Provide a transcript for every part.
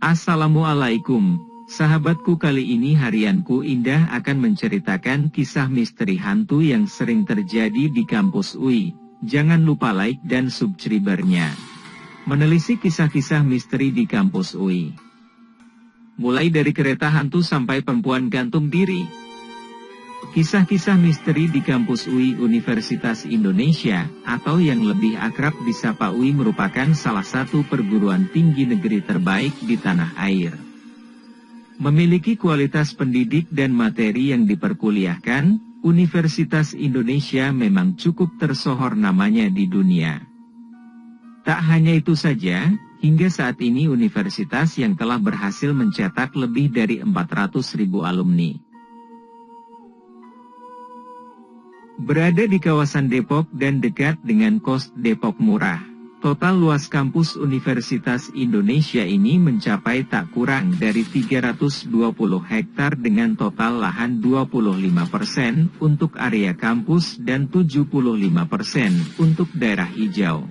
Assalamualaikum, sahabatku. Kali ini harianku Indah akan menceritakan kisah misteri hantu yang sering terjadi di kampus UI. Jangan lupa like dan subscribe-nya. Menelisik kisah-kisah misteri di kampus UI. Mulai dari kereta hantu sampai perempuan gantung diri. Kisah-kisah misteri di kampus UI Universitas Indonesia, atau yang lebih akrab disapa UI, merupakan salah satu perguruan tinggi negeri terbaik di tanah air. Memiliki kualitas pendidik dan materi yang diperkuliahkan, Universitas Indonesia memang cukup tersohor namanya di dunia. Tak hanya itu saja, hingga saat ini universitas yang telah berhasil mencetak lebih dari 400.000 alumni. Berada di kawasan Depok dan dekat dengan kos Depok murah, total luas kampus Universitas Indonesia ini mencapai tak kurang dari 320 hektar dengan total lahan 25% untuk area kampus dan 75% untuk daerah hijau.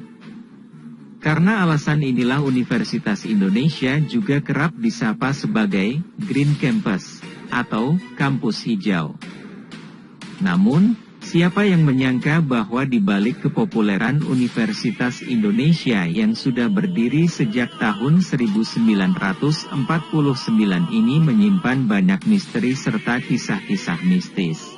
Karena alasan inilah Universitas Indonesia juga kerap disapa sebagai Green Campus atau kampus hijau. Namun, siapa yang menyangka bahwa di balik kepopuleran Universitas Indonesia yang sudah berdiri sejak tahun 1949 ini menyimpan banyak misteri serta kisah-kisah mistis.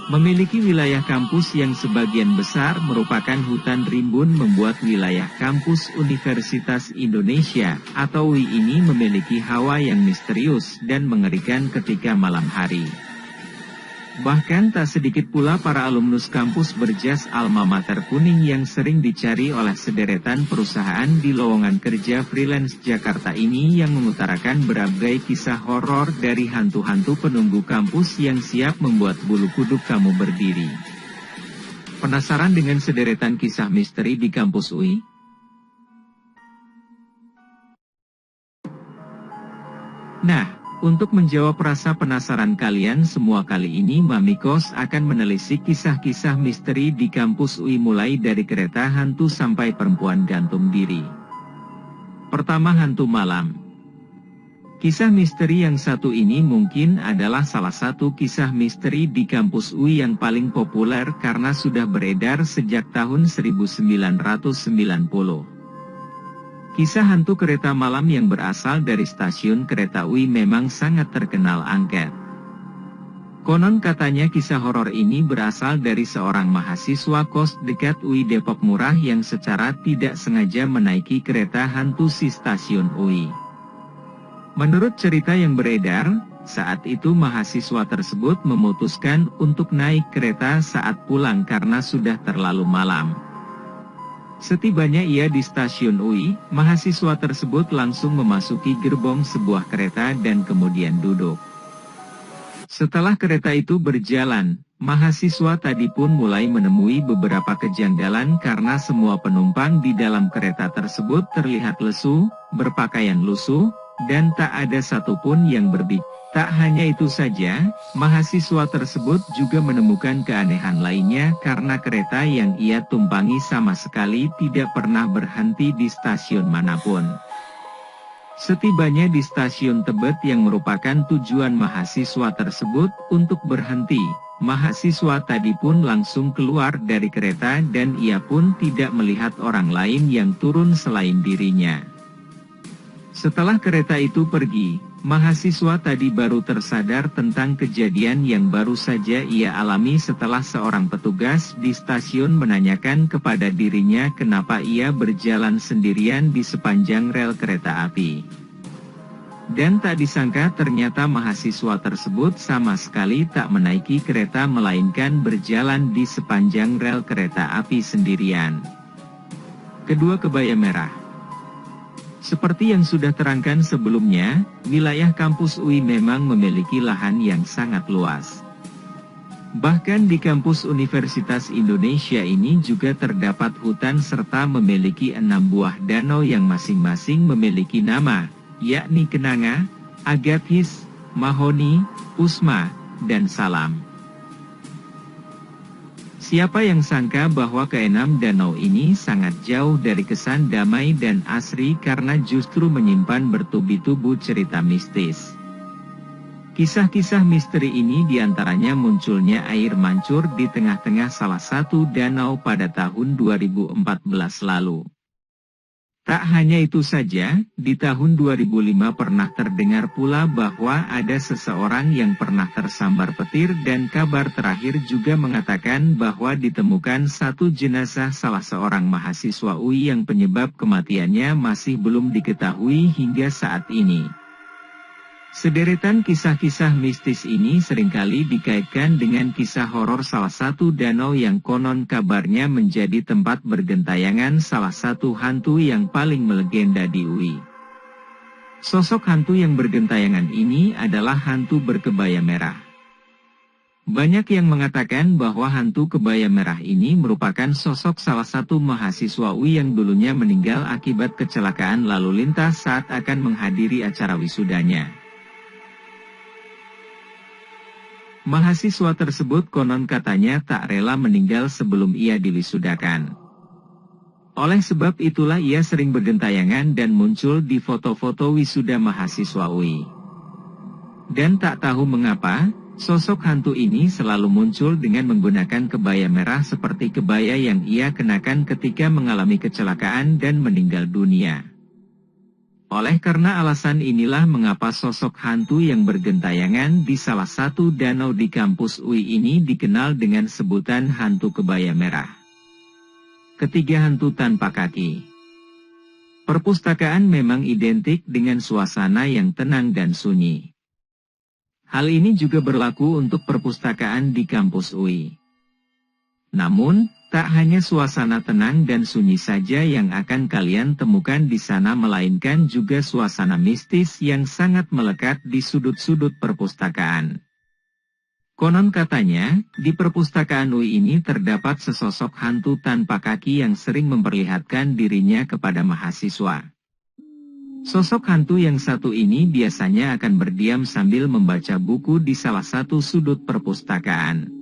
Memiliki wilayah kampus yang sebagian besar merupakan hutan rimbun membuat wilayah kampus Universitas Indonesia atau UI ini memiliki hawa yang misterius dan mengerikan ketika malam hari. Bahkan tak sedikit pula para alumnus kampus berjas alma mater kuning yang sering dicari oleh sederetan perusahaan di lowongan kerja freelance Jakarta ini yang mengutarakan berbagai kisah horor dari hantu-hantu penunggu kampus yang siap membuat bulu kuduk kamu berdiri. Penasaran dengan sederetan kisah misteri di kampus UI? Nah, untuk menjawab rasa penasaran kalian semua, kali ini Mami Kos akan menelisik kisah-kisah misteri di kampus UI mulai dari kereta hantu sampai perempuan gantung diri. Pertama, hantu malam. Kisah misteri yang satu ini mungkin adalah salah satu kisah misteri di kampus UI yang paling populer karena sudah beredar sejak tahun 1990. Kisah hantu kereta malam yang berasal dari stasiun kereta UI memang sangat terkenal angker. Konon katanya kisah horor ini berasal dari seorang mahasiswa kos dekat UI Depok Murah yang secara tidak sengaja menaiki kereta hantu si stasiun UI. Menurut cerita yang beredar, saat itu mahasiswa tersebut memutuskan untuk naik kereta saat pulang karena sudah terlalu malam. Setibanya ia di stasiun UI, mahasiswa tersebut langsung memasuki gerbong sebuah kereta dan kemudian duduk. Setelah kereta itu berjalan, mahasiswa tadi pun mulai menemui beberapa kejanggalan karena semua penumpang di dalam kereta tersebut terlihat lesu, berpakaian lusuh, dan tak ada satupun yang berbicara. Tak hanya itu saja, mahasiswa tersebut juga menemukan keanehan lainnya karena kereta yang ia tumpangi sama sekali tidak pernah berhenti di stasiun manapun. Setibanya di stasiun Tebet yang merupakan tujuan mahasiswa tersebut untuk berhenti, mahasiswa tadi pun langsung keluar dari kereta dan ia pun tidak melihat orang lain yang turun selain dirinya. Setelah kereta itu pergi, mahasiswa tadi baru tersadar tentang kejadian yang baru saja ia alami setelah seorang petugas di stasiun menanyakan kepada dirinya kenapa ia berjalan sendirian di sepanjang rel kereta api. Dan tak disangka ternyata mahasiswa tersebut sama sekali tak menaiki kereta melainkan berjalan di sepanjang rel kereta api sendirian. Kedua, kebaya merah. Seperti yang sudah terangkan sebelumnya, wilayah kampus UI memang memiliki lahan yang sangat luas. Bahkan di kampus Universitas Indonesia ini juga terdapat hutan serta memiliki 6 buah danau yang masing-masing memiliki nama, yakni Kenanga, Agathis, Mahoni, Usma, dan Salam. Siapa yang sangka bahwa keenam danau ini sangat jauh dari kesan damai dan asri karena justru menyimpan bertubi-tubi cerita mistis. Kisah-kisah misteri ini diantaranya munculnya air mancur di tengah-tengah salah satu danau pada tahun 2014 lalu. Tak hanya itu saja, di tahun 2005 pernah terdengar pula bahwa ada seseorang yang pernah tersambar petir dan kabar terakhir juga mengatakan bahwa ditemukan satu jenazah salah seorang mahasiswa UI yang penyebab kematiannya masih belum diketahui hingga saat ini. Sederetan kisah-kisah mistis ini seringkali dikaitkan dengan kisah horor salah satu danau yang konon kabarnya menjadi tempat bergentayangan salah satu hantu yang paling melegenda di UI. Sosok hantu yang bergentayangan ini adalah hantu berkebaya merah. Banyak yang mengatakan bahwa hantu kebaya merah ini merupakan sosok salah satu mahasiswa UI yang dulunya meninggal akibat kecelakaan lalu lintas saat akan menghadiri acara wisudanya. Mahasiswa tersebut konon katanya tak rela meninggal sebelum ia diwisudakan. Oleh sebab itulah ia sering bergentayangan dan muncul di foto-foto wisuda mahasiswa UI. Dan tak tahu mengapa, sosok hantu ini selalu muncul dengan menggunakan kebaya merah seperti kebaya yang ia kenakan ketika mengalami kecelakaan dan meninggal dunia. Oleh karena alasan inilah mengapa sosok hantu yang bergentayangan di salah satu danau di kampus UI ini dikenal dengan sebutan hantu kebaya merah. Ketiga, hantu tanpa kaki. Perpustakaan memang identik dengan suasana yang tenang dan sunyi. Hal ini juga berlaku untuk perpustakaan di kampus UI. Namun, tak hanya suasana tenang dan sunyi saja yang akan kalian temukan di sana, melainkan juga suasana mistis yang sangat melekat di sudut-sudut perpustakaan. Konon katanya, di perpustakaan UI ini terdapat sesosok hantu tanpa kaki yang sering memperlihatkan dirinya kepada mahasiswa. Sosok hantu yang satu ini biasanya akan berdiam sambil membaca buku di salah satu sudut perpustakaan.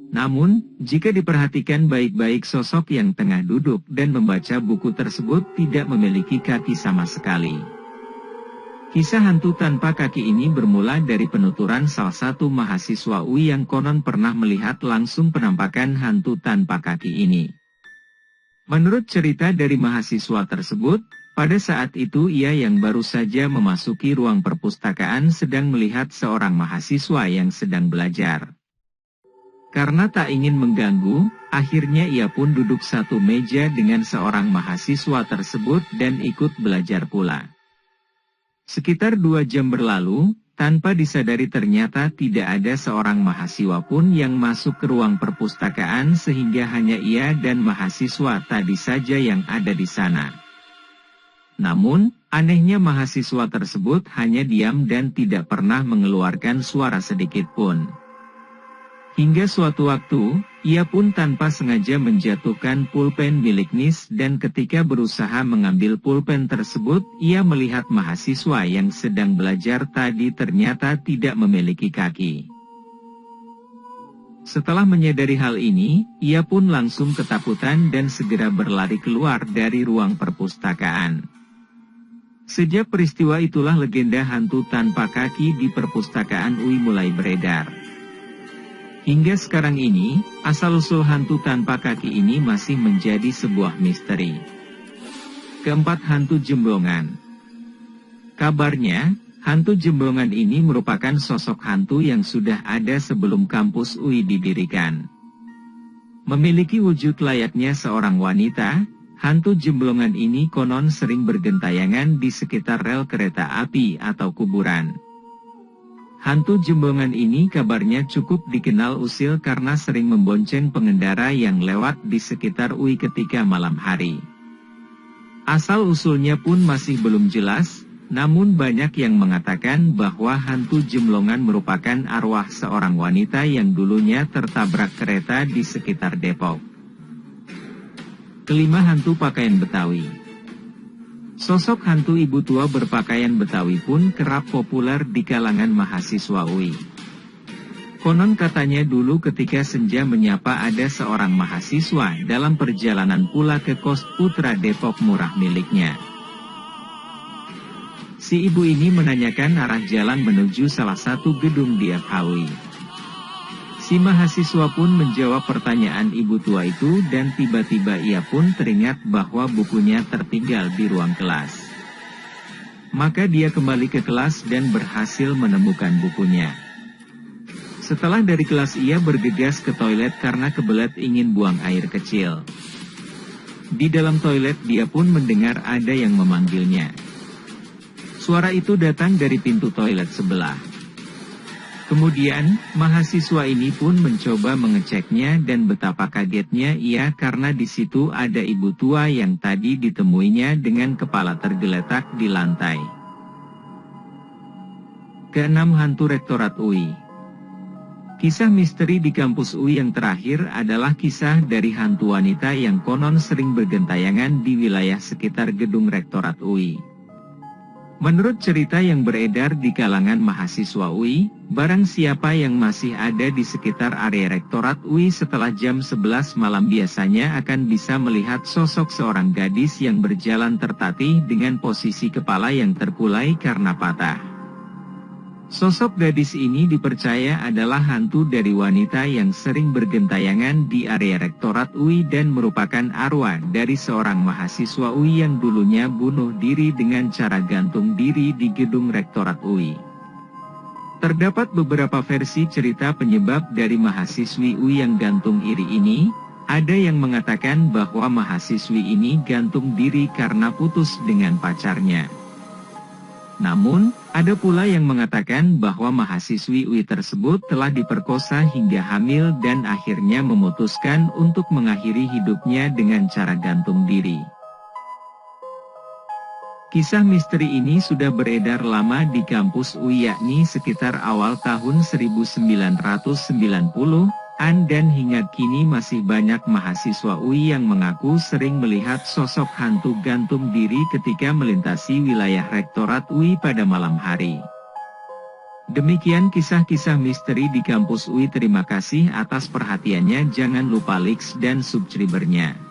Namun, jika diperhatikan baik-baik, sosok yang tengah duduk dan membaca buku tersebut tidak memiliki kaki sama sekali. Kisah hantu tanpa kaki ini bermula dari penuturan salah satu mahasiswa UI yang konon pernah melihat langsung penampakan hantu tanpa kaki ini. Menurut cerita dari mahasiswa tersebut, pada saat itu ia yang baru saja memasuki ruang perpustakaan sedang melihat seorang mahasiswa yang sedang belajar. Karena tak ingin mengganggu, akhirnya ia pun duduk satu meja dengan seorang mahasiswa tersebut dan ikut belajar pula. Sekitar 2 jam berlalu, tanpa disadari ternyata tidak ada seorang mahasiswa pun yang masuk ke ruang perpustakaan sehingga hanya ia dan mahasiswa tadi saja yang ada di sana. Namun, anehnya mahasiswa tersebut hanya diam dan tidak pernah mengeluarkan suara sedikit pun. Hingga suatu waktu, ia pun tanpa sengaja menjatuhkan pulpen milik Nis dan ketika berusaha mengambil pulpen tersebut, ia melihat mahasiswa yang sedang belajar tadi ternyata tidak memiliki kaki. Setelah menyadari hal ini, ia pun langsung ketakutan dan segera berlari keluar dari ruang perpustakaan. Sejak peristiwa itulah legenda hantu tanpa kaki di perpustakaan UI mulai beredar. Hingga sekarang ini, asal-usul hantu tanpa kaki ini masih menjadi sebuah misteri. Keempat, hantu Jemblongan. Kabarnya, hantu Jemblongan ini merupakan sosok hantu yang sudah ada sebelum kampus UI didirikan. Memiliki wujud layaknya seorang wanita, hantu Jemblongan ini konon sering bergentayangan di sekitar rel kereta api atau kuburan. Hantu Jemblongan ini kabarnya cukup dikenal usil karena sering membonceng pengendara yang lewat di sekitar UI ketika malam hari. Asal-usulnya pun masih belum jelas, namun banyak yang mengatakan bahwa hantu Jemblongan merupakan arwah seorang wanita yang dulunya tertabrak kereta di sekitar Depok. Kelima, hantu pakaian Betawi. Sosok hantu ibu tua berpakaian Betawi pun kerap populer di kalangan mahasiswa UI. Konon katanya dulu ketika senja menyapa ada seorang mahasiswa dalam perjalanan pula ke kos Putra Depok murah miliknya. Si ibu ini menanyakan arah jalan menuju salah satu gedung di FHUI. Si mahasiswa pun menjawab pertanyaan ibu tua itu dan tiba-tiba ia pun teringat bahwa bukunya tertinggal di ruang kelas. Maka dia kembali ke kelas dan berhasil menemukan bukunya. Setelah dari kelas ia bergegas ke toilet karena kebelet ingin buang air kecil. Di dalam toilet dia pun mendengar ada yang memanggilnya. Suara itu datang dari pintu toilet sebelah. Kemudian, mahasiswa ini pun mencoba mengeceknya dan betapa kagetnya ia karena di situ ada ibu tua yang tadi ditemuinya dengan kepala tergeletak di lantai. Keenam, hantu Rektorat UI. Kisah misteri di kampus UI yang terakhir adalah kisah dari hantu wanita yang konon sering bergentayangan di wilayah sekitar gedung Rektorat UI. Menurut cerita yang beredar di kalangan mahasiswa UI, barang siapa yang masih ada di sekitar area Rektorat UI setelah jam 11 malam biasanya akan bisa melihat sosok seorang gadis yang berjalan tertatih dengan posisi kepala yang terkulai karena patah. Sosok gadis ini dipercaya adalah hantu dari wanita yang sering bergentayangan di area Rektorat UI dan merupakan arwah dari seorang mahasiswa UI yang dulunya bunuh diri dengan cara gantung diri di gedung Rektorat UI. Terdapat beberapa versi cerita penyebab dari mahasiswi UI yang gantung diri ini. Ada yang mengatakan bahwa mahasiswi ini gantung diri karena putus dengan pacarnya. Namun, ada pula yang mengatakan bahwa mahasiswi UI tersebut telah diperkosa hingga hamil dan akhirnya memutuskan untuk mengakhiri hidupnya dengan cara gantung diri. Kisah misteri ini sudah beredar lama di kampus UI yakni sekitar awal tahun 1990-an dan hingga kini masih banyak mahasiswa UI yang mengaku sering melihat sosok hantu gantung diri ketika melintasi wilayah Rektorat UI pada malam hari. Demikian kisah-kisah misteri di kampus UI. Terima kasih atas perhatiannya. Jangan lupa like dan subscribe-nya.